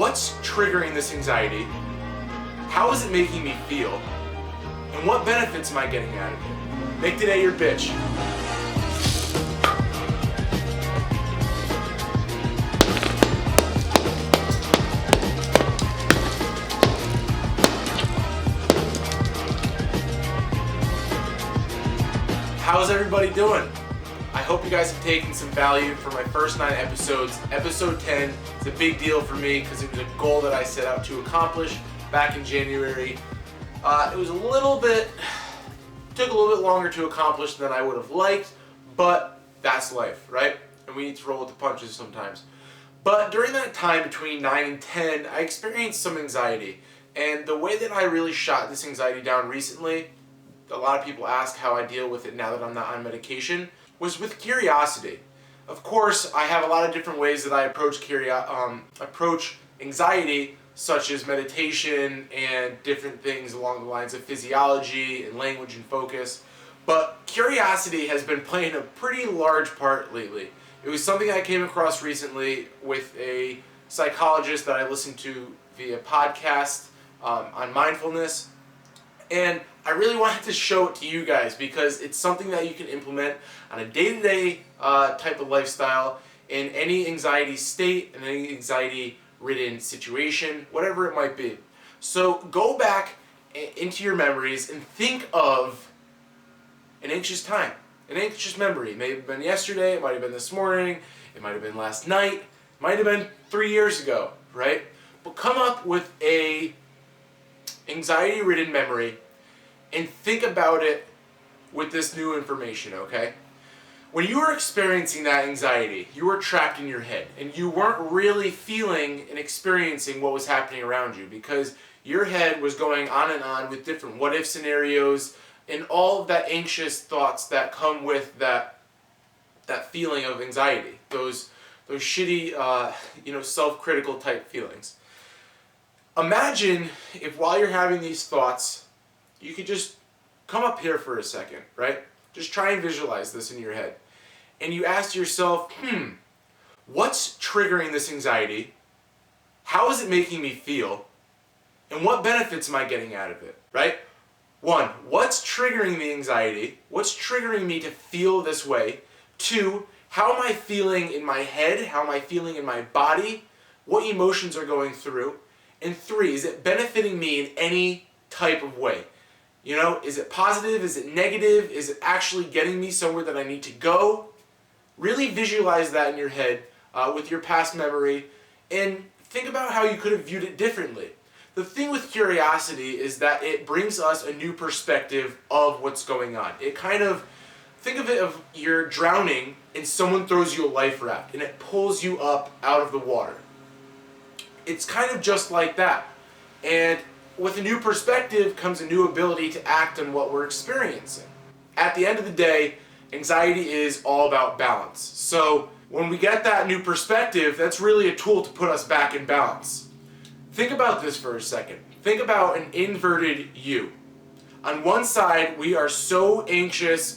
what's triggering this anxiety? How is it making me feel? And what benefits am I getting out of it? Make today your bitch. How's everybody doing? I hope you guys have taken some value from my first 9 episodes. Episode 10 is a big deal for me because it was a goal that I set out to accomplish back in January. It was took a little bit longer to accomplish than I would have liked, but that's life, right? And we need to roll with the punches sometimes. But during that time between 9 and 10, I experienced some anxiety. And the way that I really shot this anxiety down recently, a lot of people ask how I deal with it now that I'm not on medication, was with curiosity. Of course, I have a lot of different ways that I approach anxiety, such as meditation and different things along the lines of physiology and language and focus. But curiosity has been playing a pretty large part lately. It was something I came across recently with a psychologist that I listened to via podcast on mindfulness. And I really wanted to show it to you guys because it's something that you can implement on a day-to-day type of lifestyle in any anxiety state, in any anxiety-ridden situation, whatever it might be. So go back into your memories and think of an anxious time, an anxious memory. It may have been yesterday, it might have been this morning, it might have been last night, it might have been 3 years ago, right? But come up with a anxiety-ridden memory and think about it with this new information, okay? When you were experiencing that anxiety, you were trapped in your head and you weren't really feeling and experiencing what was happening around you because your head was going on and on with different what-if scenarios and all of that anxious thoughts that come with that feeling of anxiety, those shitty, self-critical type feelings. Imagine if while you're having these thoughts, you could just come up here for a second, right? Just try and visualize this in your head. And you ask yourself, what's triggering this anxiety? How is it making me feel? And what benefits am I getting out of it, right? 1, what's triggering the anxiety? What's triggering me to feel this way? 2, how am I feeling in my head? How am I feeling in my body? What emotions are going through? And 3, is it benefiting me in any type of way? You know, is it positive? Is it negative? Is it actually getting me somewhere that I need to go? Really visualize that in your head with your past memory and think about how you could have viewed it differently. The thing with curiosity is that it brings us a new perspective of what's going on. It kind of, think of it of you're drowning and someone throws you a life raft and it pulls you up out of the water. It's kind of just like that. And with a new perspective comes a new ability to act on what we're experiencing. At the end of the day, anxiety is all about balance. So when we get that new perspective, that's really a tool to put us back in balance. Think about this for a second. Think about an inverted U. On one side, we are so anxious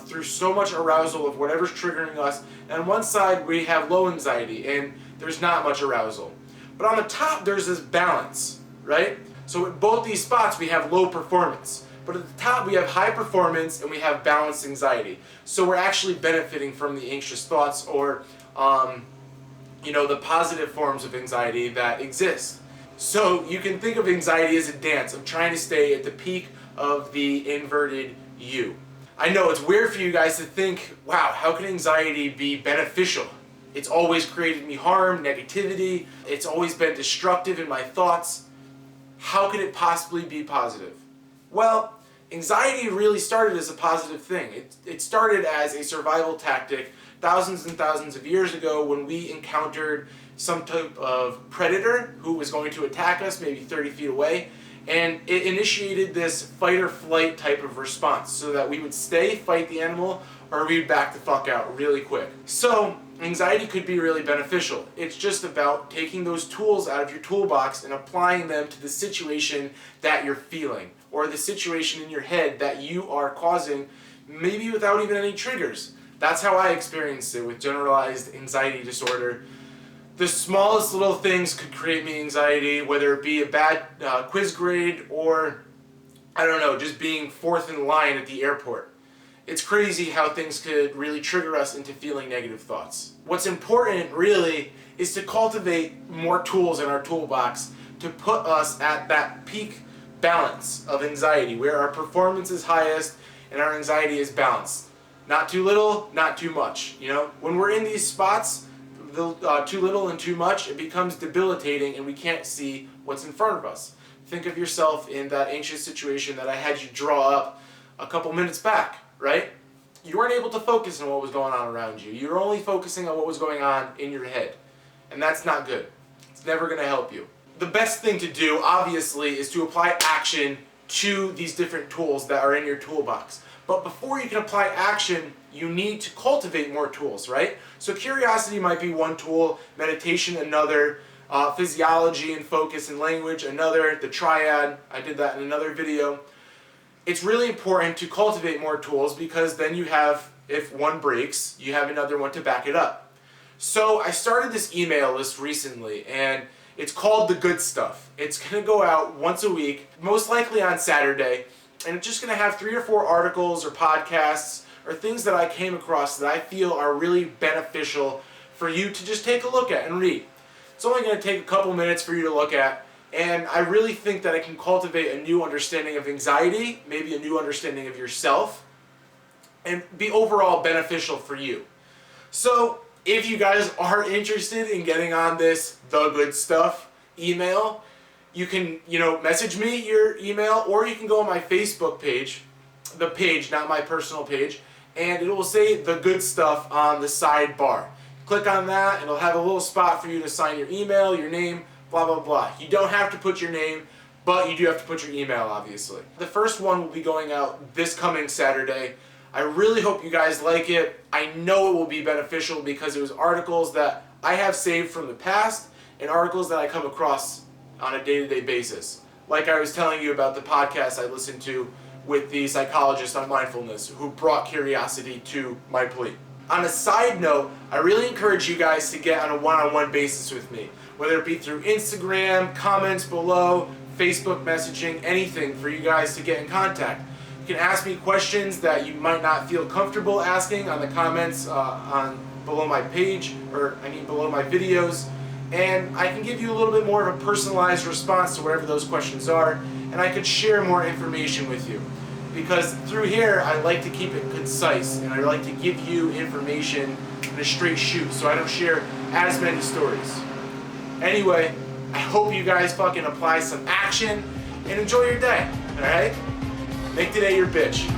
through so much arousal of whatever's triggering us. And on one side, we have low anxiety and there's not much arousal. But on the top, there's this balance, right? So at both these spots, we have low performance. But at the top, we have high performance and we have balanced anxiety. So we're actually benefiting from the anxious thoughts or, the positive forms of anxiety that exist. So you can think of anxiety as a dance of trying to stay at the peak of the inverted U. I know it's weird for you guys to think, wow, how can anxiety be beneficial? It's always created me harm, negativity. It's always been destructive in my thoughts. How could it possibly be positive? Well, anxiety really started as a positive thing. It started as a survival tactic thousands and thousands of years ago when we encountered some type of predator who was going to attack us maybe 30 feet away. And it initiated this fight or flight type of response so that we would stay, fight the animal, or we'd back the fuck out really quick. So anxiety could be really beneficial. It's just about taking those tools out of your toolbox and applying them to the situation that you're feeling or the situation in your head that you are causing, maybe without even any triggers. That's how I experienced it with generalized anxiety disorder. The smallest little things could create me anxiety, whether it be a bad quiz grade or, I don't know, just being fourth in line at the airport. It's crazy how things could really trigger us into feeling negative thoughts. What's important, really, is to cultivate more tools in our toolbox to put us at that peak balance of anxiety, where our performance is highest and our anxiety is balanced. Not too little, not too much. You know, when we're in these spots, too little and too much, it becomes debilitating and we can't see what's in front of us. Think of yourself in that anxious situation that I had you draw up a couple minutes back, right? You weren't able to focus on what was going on around you. You were only focusing on what was going on in your head. And that's not good. It's never going to help you. The best thing to do, obviously, is to apply action to these different tools that are in your toolbox. But before you can apply action, you need to cultivate more tools, right? So curiosity might be one tool, meditation another, physiology and focus and language another, the triad, I did that in another video. It's really important to cultivate more tools because then you have, if one breaks, you have another one to back it up. So I started this email list recently, and it's called The Good Stuff. It's going to go out once a week, most likely on Saturday, and it's just going to have 3 or 4 articles or podcasts or things that I came across that I feel are really beneficial for you to just take a look at and read. It's only going to take a couple minutes for you to look at, and I really think that it can cultivate a new understanding of anxiety, maybe a new understanding of yourself, and be overall beneficial for you. So if you guys are interested in getting on this The Good Stuff email, you can, message me your email, or you can go on my Facebook page, the page, not my personal page, and it will say The Good Stuff on the sidebar. Click on that, and it'll have a little spot for you to sign your email, your name, blah, blah, blah. You don't have to put your name, but you do have to put your email, obviously. The first one will be going out this coming Saturday. I really hope you guys like it. I know it will be beneficial because it was articles that I have saved from the past and articles that I come across on a day-to-day basis. Like I was telling you about the podcast I listened to with the psychologist on mindfulness who brought curiosity to my plea. On a side note, I really encourage you guys to get on a one-on-one basis with me, whether it be through Instagram, comments below, Facebook messaging, anything for you guys to get in contact. You can ask me questions that you might not feel comfortable asking on the comments below my page, below my videos, and I can give you a little bit more of a personalized response to whatever those questions are, and I could share more information with you. Because through here, I like to keep it concise, and I like to give you information in a straight shoot, so I don't share as many stories. Anyway, I hope you guys fucking apply some action and enjoy your day, alright? Make today your bitch.